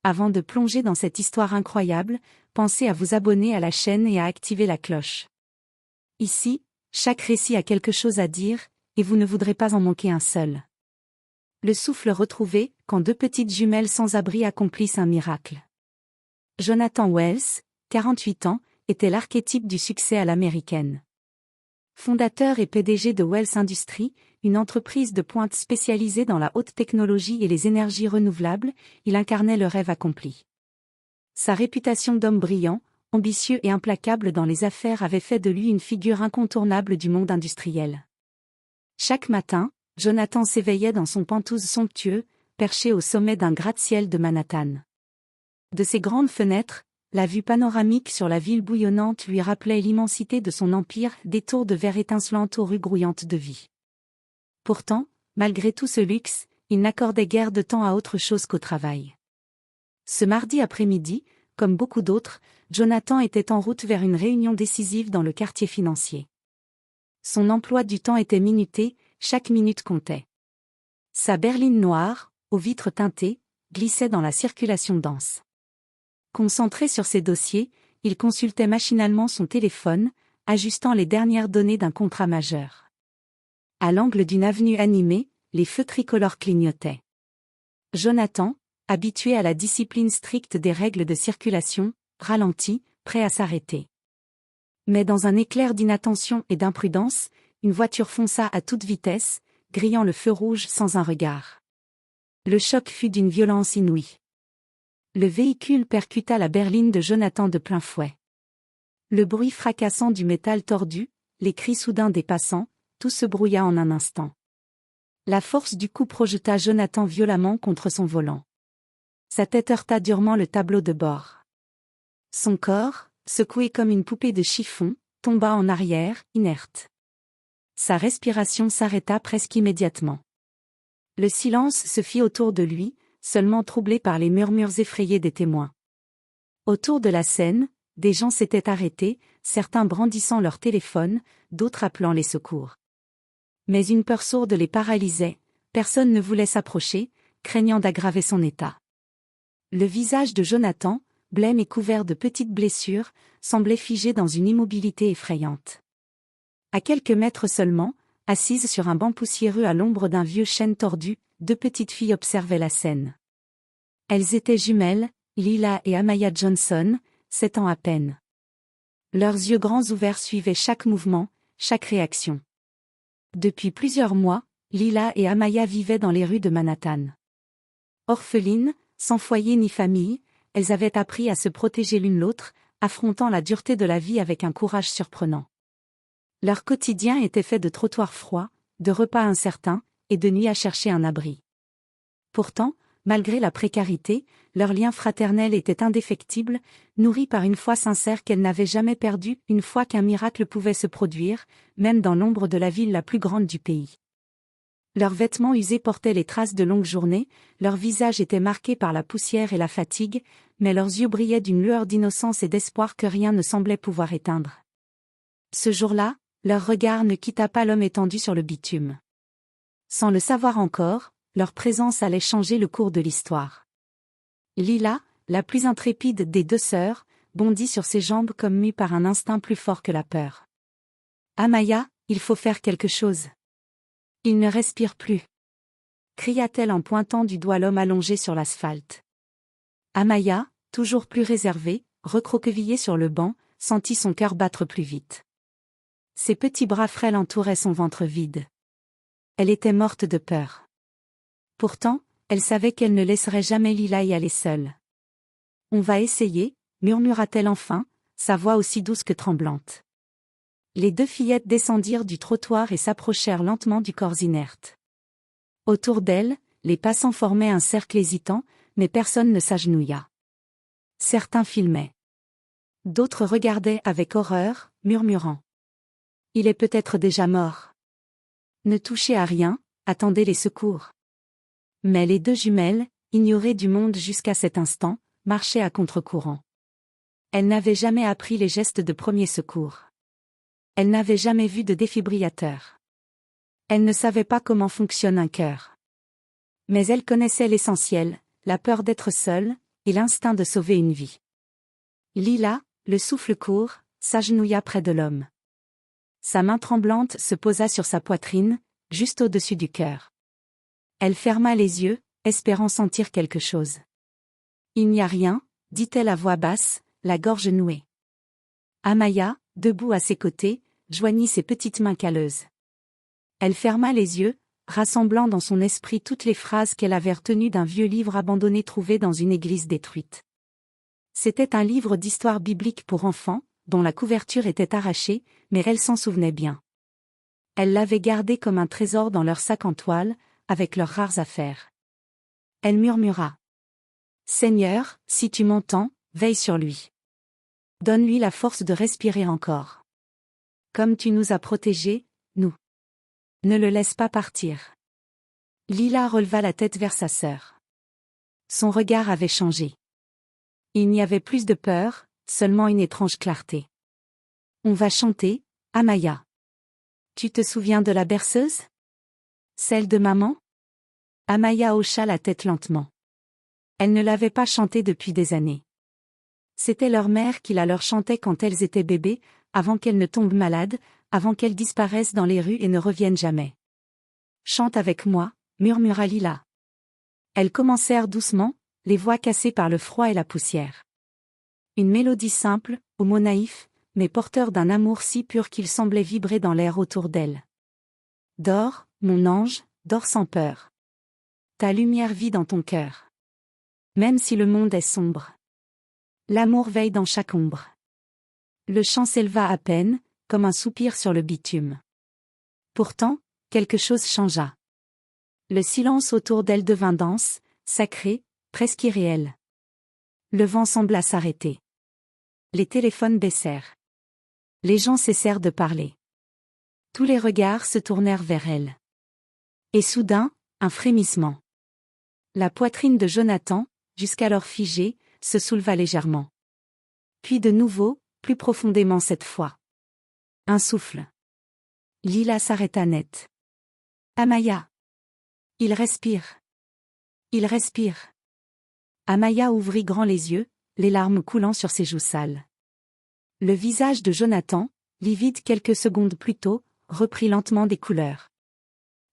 Avant de plonger dans cette histoire incroyable, pensez à vous abonner à la chaîne et à activer la cloche. Ici, chaque récit a quelque chose à dire, et vous ne voudrez pas en manquer un seul. Le souffle retrouvé, quand deux petites jumelles sans abri accomplissent un miracle. Jonathan Wells, 48 ans, était l'archétype du succès à l'américaine. Fondateur et PDG de Wells Industries, une entreprise de pointe spécialisée dans la haute technologie et les énergies renouvelables, il incarnait le rêve accompli. Sa réputation d'homme brillant, ambitieux et implacable dans les affaires avait fait de lui une figure incontournable du monde industriel. Chaque matin, Jonathan s'éveillait dans son penthouse somptueux, perché au sommet d'un gratte-ciel de Manhattan. De ses grandes fenêtres, la vue panoramique sur la ville bouillonnante lui rappelait l'immensité de son empire, des tours de verre étincelantes aux rues grouillantes de vie. Pourtant, malgré tout ce luxe, il n'accordait guère de temps à autre chose qu'au travail. Ce mardi après-midi, comme beaucoup d'autres, Jonathan était en route vers une réunion décisive dans le quartier financier. Son emploi du temps était minuté, chaque minute comptait. Sa berline noire, aux vitres teintées, glissait dans la circulation dense. Concentré sur ses dossiers, il consultait machinalement son téléphone, ajustant les dernières données d'un contrat majeur. À l'angle d'une avenue animée, les feux tricolores clignotaient. Jonathan, habitué à la discipline stricte des règles de circulation, ralentit, prêt à s'arrêter. Mais dans un éclair d'inattention et d'imprudence, une voiture fonça à toute vitesse, grillant le feu rouge sans un regard. Le choc fut d'une violence inouïe. Le véhicule percuta la berline de Jonathan de plein fouet. Le bruit fracassant du métal tordu, les cris soudains des passants, tout se brouilla en un instant. La force du coup projeta Jonathan violemment contre son volant. Sa tête heurta durement le tableau de bord. Son corps, secoué comme une poupée de chiffon, tomba en arrière, inerte. Sa respiration s'arrêta presque immédiatement. Le silence se fit autour de lui, seulement troublé par les murmures effrayés des témoins. Autour de la scène, des gens s'étaient arrêtés, certains brandissant leur téléphone, d'autres appelant les secours. Mais une peur sourde les paralysait, personne ne voulait s'approcher, craignant d'aggraver son état. Le visage de Jonathan, blême et couvert de petites blessures, semblait figé dans une immobilité effrayante. À quelques mètres seulement, assises sur un banc poussiéreux à l'ombre d'un vieux chêne tordu, deux petites filles observaient la scène. Elles étaient jumelles, Lila et Amaya Johnson, 7 ans à peine. Leurs yeux grands ouverts suivaient chaque mouvement, chaque réaction. Depuis plusieurs mois, Lila et Amaya vivaient dans les rues de Manhattan. Orphelines, sans foyer ni famille, elles avaient appris à se protéger l'une l'autre, affrontant la dureté de la vie avec un courage surprenant. Leur quotidien était fait de trottoirs froids, de repas incertains, et de nuits à chercher un abri. Pourtant, malgré la précarité, leur lien fraternel était indéfectible, nourri par une foi sincère qu'elles n'avaient jamais perdue, une foi qu'un miracle pouvait se produire, même dans l'ombre de la ville la plus grande du pays. Leurs vêtements usés portaient les traces de longues journées, leurs visages étaient marqués par la poussière et la fatigue, mais leurs yeux brillaient d'une lueur d'innocence et d'espoir que rien ne semblait pouvoir éteindre. Ce jour-là, leur regard ne quitta pas l'homme étendu sur le bitume. Sans le savoir encore, leur présence allait changer le cours de l'histoire. Lila, la plus intrépide des deux sœurs, bondit sur ses jambes comme mue par un instinct plus fort que la peur. « Amaya, il faut faire quelque chose. Il ne respire plus. » cria-t-elle en pointant du doigt l'homme allongé sur l'asphalte. Amaya, toujours plus réservée, recroquevillée sur le banc, sentit son cœur battre plus vite. Ses petits bras frêles entouraient son ventre vide. Elle était morte de peur. Pourtant, elle savait qu'elle ne laisserait jamais Lila y aller seule. « On va essayer », murmura-t-elle enfin, sa voix aussi douce que tremblante. Les deux fillettes descendirent du trottoir et s'approchèrent lentement du corps inerte. Autour d'elles, les passants formaient un cercle hésitant, mais personne ne s'agenouilla. Certains filmaient. D'autres regardaient avec horreur, murmurant. « Il est peut-être déjà mort. » Ne touchez à rien, attendez les secours. Mais les deux jumelles, ignorées du monde jusqu'à cet instant, marchaient à contre-courant. Elles n'avaient jamais appris les gestes de premier secours. Elles n'avaient jamais vu de défibrillateur. Elles ne savaient pas comment fonctionne un cœur. Mais elles connaissaient l'essentiel, la peur d'être seules, et l'instinct de sauver une vie. Lila, le souffle court, s'agenouilla près de l'homme. Sa main tremblante se posa sur sa poitrine, juste au-dessus du cœur. Elle ferma les yeux, espérant sentir quelque chose. Il n'y a rien, dit-elle à voix basse, la gorge nouée. Amaya, debout à ses côtés, joignit ses petites mains calleuses. Elle ferma les yeux, rassemblant dans son esprit toutes les phrases qu'elle avait retenues d'un vieux livre abandonné trouvé dans une église détruite. C'était un livre d'histoire biblique pour enfants, dont la couverture était arrachée, mais elle s'en souvenait bien. Elle l'avait gardé comme un trésor dans leur sac en toile, avec leurs rares affaires. Elle murmura. « Seigneur, si tu m'entends, veille sur lui. Donne-lui la force de respirer encore. Comme tu nous as protégés, nous. Ne le laisse pas partir. » Lila releva la tête vers sa sœur. Son regard avait changé. Il n'y avait plus de peur, seulement une étrange clarté. « On va chanter, Amaya. Tu te souviens de la berceuse? Celle de maman? » Amaya hocha la tête lentement. Elle ne l'avait pas chantée depuis des années. C'était leur mère qui la leur chantait quand elles étaient bébés, avant qu'elles ne tombent malades, avant qu'elles disparaissent dans les rues et ne reviennent jamais. « Chante avec moi, » murmura Lila. Elles commencèrent doucement, les voix cassées par le froid et la poussière. Une mélodie simple, aux mots naïfs, mais porteur d'un amour si pur qu'il semblait vibrer dans l'air autour d'elle. « Dors, mon ange, dors sans peur. Ta lumière vit dans ton cœur. Même si le monde est sombre. L'amour veille dans chaque ombre. » Le chant s'éleva à peine, comme un soupir sur le bitume. Pourtant, quelque chose changea. Le silence autour d'elle devint dense, sacré, presque irréel. Le vent sembla s'arrêter. Les téléphones baissèrent. Les gens cessèrent de parler. Tous les regards se tournèrent vers elle. Et soudain, un frémissement. La poitrine de Jonathan, jusqu'alors figée, se souleva légèrement. Puis de nouveau, plus profondément cette fois. Un souffle. Lila s'arrêta net. Amaya. Il respire. Il respire. Amaya ouvrit grand les yeux, les larmes coulant sur ses joues sales. Le visage de Jonathan, livide quelques secondes plus tôt, reprit lentement des couleurs.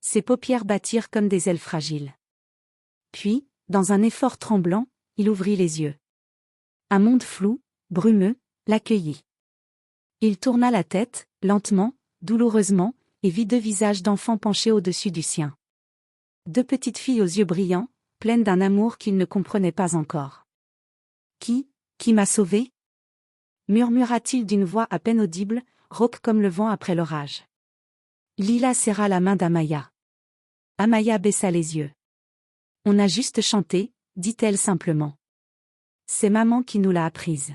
Ses paupières battirent comme des ailes fragiles. Puis, dans un effort tremblant, il ouvrit les yeux. Un monde flou, brumeux, l'accueillit. Il tourna la tête, lentement, douloureusement, et vit deux visages d'enfants penchés au-dessus du sien. Deux petites filles aux yeux brillants, pleines d'un amour qu'il ne comprenait pas encore. « Qui m'a sauvé ?» murmura-t-il d'une voix à peine audible, rauque comme le vent après l'orage. Lila serra la main d'Amaya. Amaya baissa les yeux. « On a juste chanté, » dit-elle simplement. « C'est maman qui nous l'a apprise. »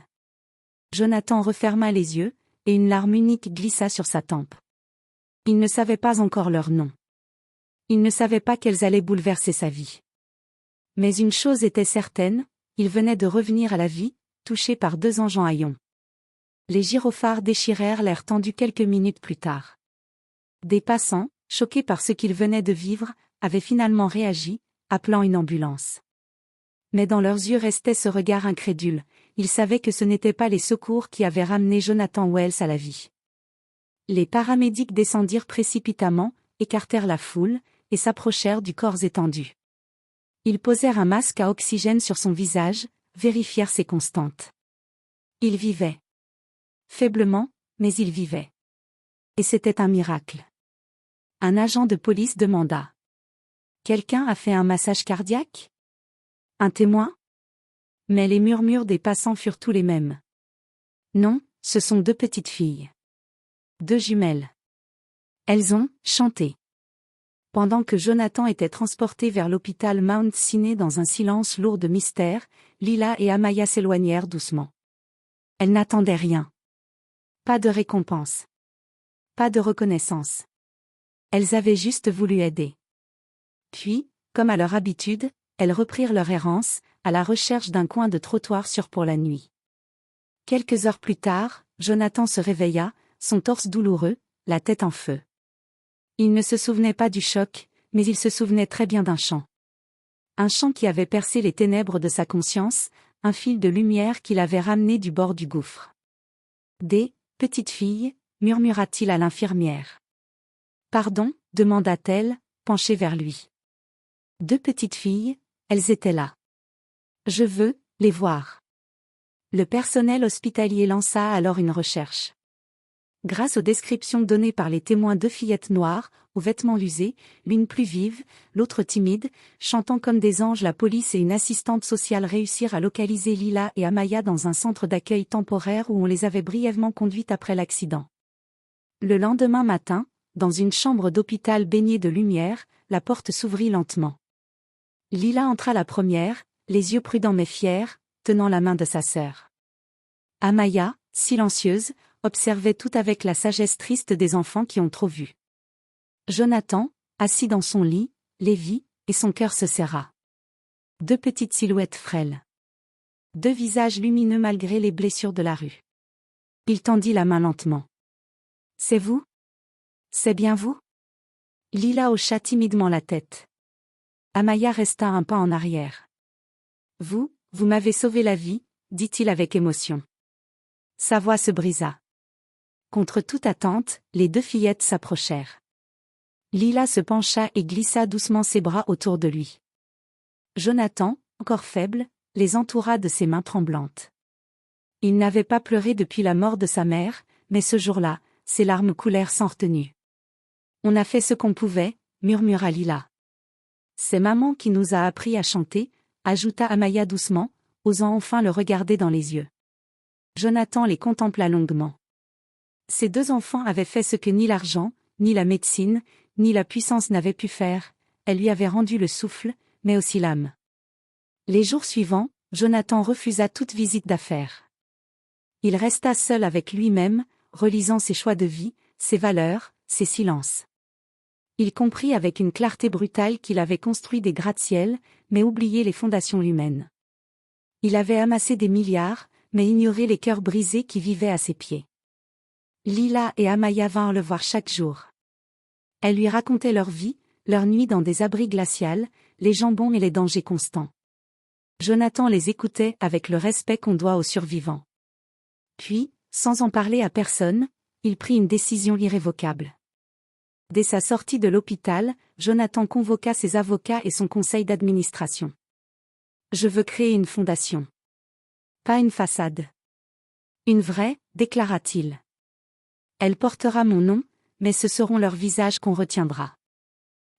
Jonathan referma les yeux, et une larme unique glissa sur sa tempe. Il ne savait pas encore leur nom. Il ne savait pas qu'elles allaient bouleverser sa vie. Mais une chose était certaine, il venait de revenir à la vie, touché par deux anges en haillons. Les gyrophares déchirèrent l'air tendu quelques minutes plus tard. Des passants, choqués par ce qu'ils venaient de vivre, avaient finalement réagi, appelant une ambulance. Mais dans leurs yeux restait ce regard incrédule, ils savaient que ce n'étaient pas les secours qui avaient ramené Jonathan Wells à la vie. Les paramédics descendirent précipitamment, écartèrent la foule, et s'approchèrent du corps étendu. Ils posèrent un masque à oxygène sur son visage, vérifièrent ses constantes. Il vivait. Faiblement, mais il vivait. Et c'était un miracle. Un agent de police demanda. « Quelqu'un a fait un massage cardiaque ? Un témoin ? » Mais les murmures des passants furent tous les mêmes. Non, ce sont deux petites filles. Deux jumelles. Elles ont chanté. Pendant que Jonathan était transporté vers l'hôpital Mount Sinai dans un silence lourd de mystère, Lila et Amaya s'éloignèrent doucement. Elles n'attendaient rien. Pas de récompense. Pas de reconnaissance. Elles avaient juste voulu aider. Puis, comme à leur habitude, elles reprirent leur errance, à la recherche d'un coin de trottoir sûr pour la nuit. Quelques heures plus tard, Jonathan se réveilla, son torse douloureux, la tête en feu. Il ne se souvenait pas du choc, mais il se souvenait très bien d'un chant. Un chant qui avait percé les ténèbres de sa conscience, un fil de lumière qu'il avait ramené du bord du gouffre. Petite fille, murmura-t-il à l'infirmière. Pardon, demanda-t-elle, penchée vers lui. 2 petites filles, elles étaient là. Je veux les voir. Le personnel hospitalier lança alors une recherche. Grâce aux descriptions données par les témoins, 2 fillettes noires, aux vêtements usés, l'une plus vive, l'autre timide, chantant comme des anges, la police et une assistante sociale réussirent à localiser Lila et Amaya dans un centre d'accueil temporaire où on les avait brièvement conduites après l'accident. Le lendemain matin, dans une chambre d'hôpital baignée de lumière, la porte s'ouvrit lentement. Lila entra la première, les yeux prudents mais fiers, tenant la main de sa sœur. Amaya, silencieuse, observait tout avec la sagesse triste des enfants qui ont trop vu. Jonathan, assis dans son lit, les vit, et son cœur se serra. 2 petites silhouettes frêles. 2 visages lumineux malgré les blessures de la rue. Il tendit la main lentement. « C'est vous ? C'est bien vous ?» Lila hocha timidement la tête. Amaya resta un pas en arrière. « Vous m'avez sauvé la vie », dit-il avec émotion. Sa voix se brisa. Contre toute attente, les 2 fillettes s'approchèrent. Lila se pencha et glissa doucement ses bras autour de lui. Jonathan, encore faible, les entoura de ses mains tremblantes. Il n'avait pas pleuré depuis la mort de sa mère, mais ce jour-là, ses larmes coulèrent sans retenue. « On a fait ce qu'on pouvait », murmura Lila. « C'est maman qui nous a appris à chanter », ajouta Amaya doucement, osant enfin le regarder dans les yeux. Jonathan les contempla longuement. Ces 2 enfants avaient fait ce que ni l'argent, ni la médecine, ni la puissance n'avaient pu faire, elle lui avait rendu le souffle, mais aussi l'âme. Les jours suivants, Jonathan refusa toute visite d'affaires. Il resta seul avec lui-même, relisant ses choix de vie, ses valeurs, ses silences. Il comprit avec une clarté brutale qu'il avait construit des gratte-ciel, mais oublié les fondations humaines. Il avait amassé des milliards, mais ignoré les cœurs brisés qui vivaient à ses pieds. Lila et Amaya vinrent le voir chaque jour. Elles lui racontaient leur vie, leur nuit dans des abris glacials, les jambons et les dangers constants. Jonathan les écoutait avec le respect qu'on doit aux survivants. Puis, sans en parler à personne, il prit une décision irrévocable. Dès sa sortie de l'hôpital, Jonathan convoqua ses avocats et son conseil d'administration. « Je veux créer une fondation. Pas une façade. Une vraie, déclara-t-il. Elle portera mon nom, mais ce seront leurs visages qu'on retiendra. »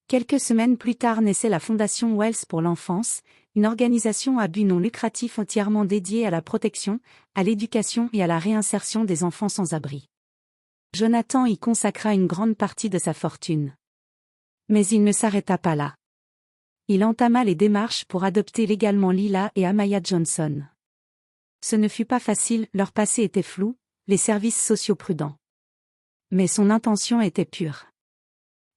Quelques semaines plus tard naissait la Fondation Wells pour l'enfance, une organisation à but non lucratif entièrement dédiée à la protection, à l'éducation et à la réinsertion des enfants sans abri. Jonathan y consacra une grande partie de sa fortune. Mais il ne s'arrêta pas là. Il entama les démarches pour adopter légalement Lila et Amaya Johnson. Ce ne fut pas facile, leur passé était flou, les services sociaux prudents. Mais son intention était pure.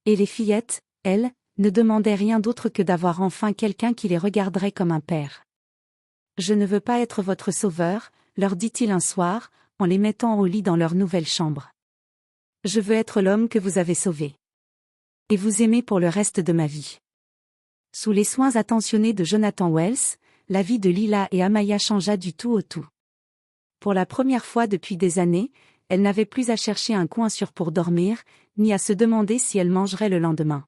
Et les fillettes, elles, ne demandaient rien d'autre que d'avoir enfin quelqu'un qui les regarderait comme un père. « Je ne veux pas être votre sauveur », leur dit-il un soir, en les mettant au lit dans leur nouvelle chambre. « Je veux être l'homme que vous avez sauvé. Et vous aimer pour le reste de ma vie. » Sous les soins attentionnés de Jonathan Wells, la vie de Lila et Amaya changea du tout au tout. Pour la première fois depuis des années, elles n'avaient plus à chercher un coin sûr pour dormir, ni à se demander si elles mangeraient le lendemain.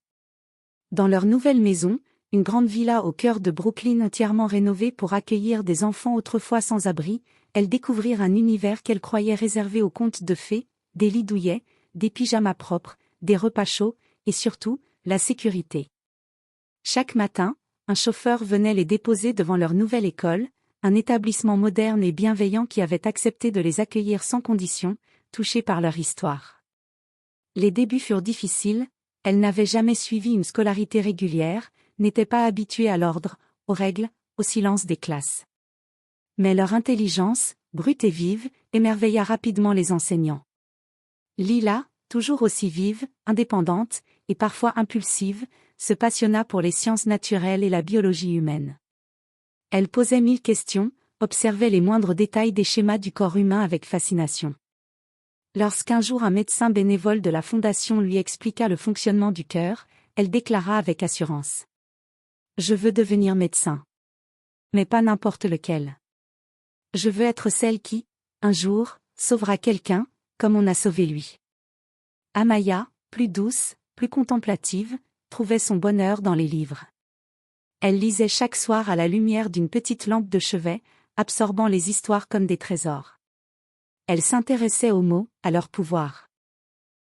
Dans leur nouvelle maison, une grande villa au cœur de Brooklyn entièrement rénovée pour accueillir des enfants autrefois sans abri, elles découvrirent un univers qu'elles croyaient réservé aux contes de fées, des lits douillets, des pyjamas propres, des repas chauds, et surtout, la sécurité. Chaque matin, un chauffeur venait les déposer devant leur nouvelle école, un établissement moderne et bienveillant qui avait accepté de les accueillir sans condition, touchés par leur histoire. Les débuts furent difficiles, elles n'avaient jamais suivi une scolarité régulière, n'étaient pas habituées à l'ordre, aux règles, au silence des classes. Mais leur intelligence, brute et vive, émerveilla rapidement les enseignants. Lila, toujours aussi vive, indépendante, et parfois impulsive, se passionna pour les sciences naturelles et la biologie humaine. Elle posait 1000 questions, observait les moindres détails des schémas du corps humain avec fascination. Lorsqu'un jour un médecin bénévole de la Fondation lui expliqua le fonctionnement du cœur, elle déclara avec assurance. « Je veux devenir médecin. Mais pas n'importe lequel. Je veux être celle qui, un jour, sauvera quelqu'un, comme on a sauvé lui. Amaya, plus douce, plus contemplative, trouvait son bonheur dans les livres. Elle lisait chaque soir à la lumière d'une petite lampe de chevet, absorbant les histoires comme des trésors. Elle s'intéressait aux mots, à leur pouvoir.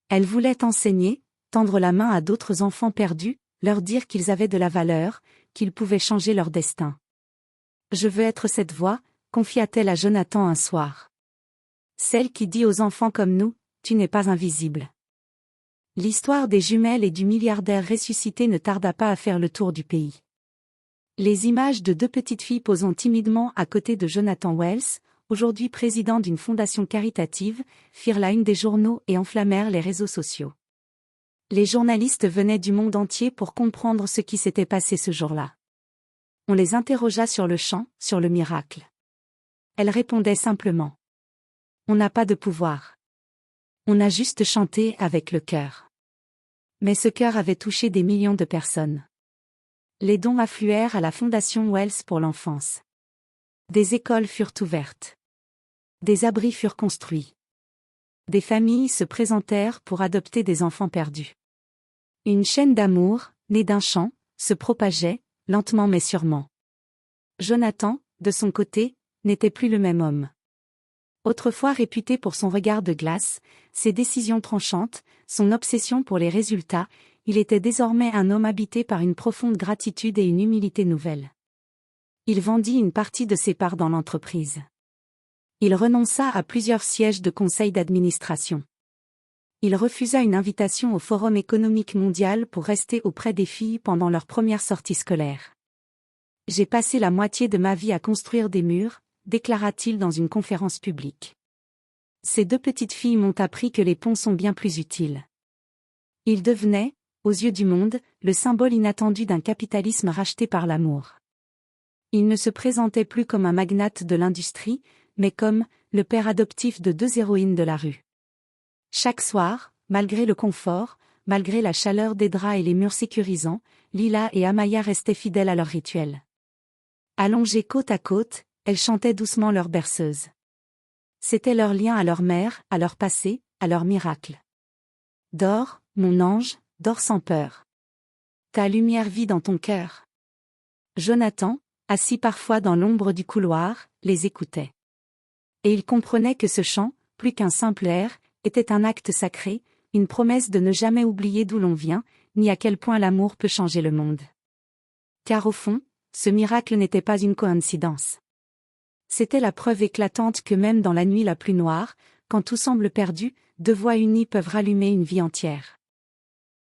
Elle voulait enseigner, tendre la main à d'autres enfants perdus, leur dire qu'ils avaient de la valeur, qu'ils pouvaient changer leur destin. Je veux être cette voix, confia-t-elle à Jonathan un soir. Celle qui dit aux enfants comme nous, tu n'es pas invisible. L'histoire des jumelles et du milliardaire ressuscité ne tarda pas à faire le tour du pays. Les images de deux petites filles posant timidement à côté de Jonathan Wells, aujourd'hui président d'une fondation caritative, firent la une des journaux et enflammèrent les réseaux sociaux. Les journalistes venaient du monde entier pour comprendre ce qui s'était passé ce jour-là. On les interrogea sur le chant, sur le miracle. Elles répondaient simplement. On n'a pas de pouvoir. On a juste chanté avec le cœur. Mais ce cœur avait touché des millions de personnes. Les dons affluèrent à la Fondation Wells pour l'enfance. Des écoles furent ouvertes. Des abris furent construits. Des familles se présentèrent pour adopter des enfants perdus. Une chaîne d'amour, née d'un chant, se propageait, lentement mais sûrement. Jonathan, de son côté, n'était plus le même homme. Autrefois réputé pour son regard de glace, ses décisions tranchantes, son obsession pour les résultats, il était désormais un homme habité par une profonde gratitude et une humilité nouvelle. Il vendit une partie de ses parts dans l'entreprise. Il renonça à plusieurs sièges de conseil d'administration. Il refusa une invitation au Forum économique mondial pour rester auprès des filles pendant leur première sortie scolaire. « J'ai passé la moitié de ma vie à construire des murs », déclara-t-il dans une conférence publique. Ces deux petites filles m'ont appris que les ponts sont bien plus utiles. Il devenait, aux yeux du monde, le symbole inattendu d'un capitalisme racheté par l'amour. Il ne se présentait plus comme un magnate de l'industrie, mais comme le père adoptif de deux héroïnes de la rue. Chaque soir, malgré le confort, malgré la chaleur des draps et les murs sécurisants, Lila et Amaya restaient fidèles à leur rituel. Allongées côte à côte, elles chantaient doucement leur berceuse. C'était leur lien à leur mère, à leur passé, à leur miracle. Dors, mon ange, dors sans peur. Ta lumière vit dans ton cœur. Jonathan, assis parfois dans l'ombre du couloir, les écoutait. Et il comprenait que ce chant, plus qu'un simple air, était un acte sacré, une promesse de ne jamais oublier d'où l'on vient, ni à quel point l'amour peut changer le monde. Car au fond, ce miracle n'était pas une coïncidence. C'était la preuve éclatante que même dans la nuit la plus noire, quand tout semble perdu, deux voix unies peuvent rallumer une vie entière.